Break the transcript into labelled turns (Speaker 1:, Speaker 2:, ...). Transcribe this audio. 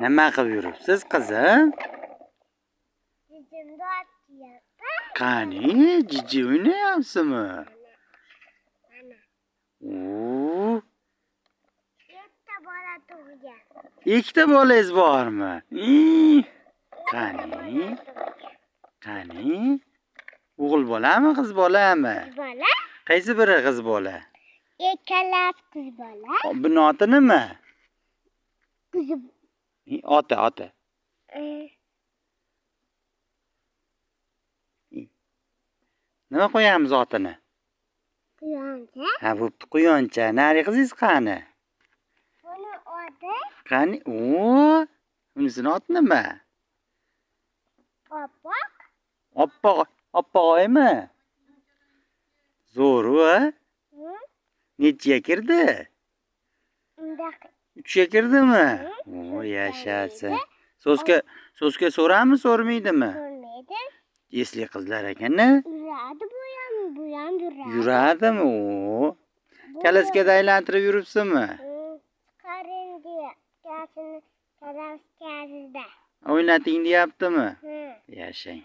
Speaker 1: Nima qilib yuribsiz, qizim?
Speaker 2: Jijimni otyapti.
Speaker 1: Qani, jiji o'ynayapsizmi?
Speaker 2: Mana.
Speaker 1: Oo,
Speaker 2: Ikkita bola tug'gan.
Speaker 1: ikkita bolangiz bormi? Qani? Qani? O'g'il bolami, qiz bolami?
Speaker 2: Qiz bola.
Speaker 1: Qaysi biri qiz bola?
Speaker 2: Ikkalasi qiz bola.
Speaker 1: Buni oti nima?
Speaker 2: Qiz.
Speaker 1: Oti. Nima qo'yamiz otini?
Speaker 2: Quyoncha.
Speaker 1: Ha, bo'pti, quyoncha. Nari qizingiz qani?
Speaker 2: Buni oti
Speaker 1: Qani? Oo, unisini oti nima?
Speaker 2: oppoq.
Speaker 1: Oppoqmi? Zo'r-a?
Speaker 2: Hı?
Speaker 1: Nechiga kirdi?
Speaker 2: Undaq
Speaker 1: 3ga kirdimi? O, yashasin. So'zga so'rami, so'rmaydimi?
Speaker 2: Ko'rmaydi.
Speaker 1: Esli qizlar ekan-a?
Speaker 2: Yuradi bu ham yuradi.
Speaker 1: Yuradimi? O. Kalaskada aylantirib yuribsizmi?
Speaker 2: Chiqaring diye. Kasini kalaskasida.
Speaker 1: O'ynating deyaptimi?
Speaker 2: Hı.
Speaker 1: Yashang.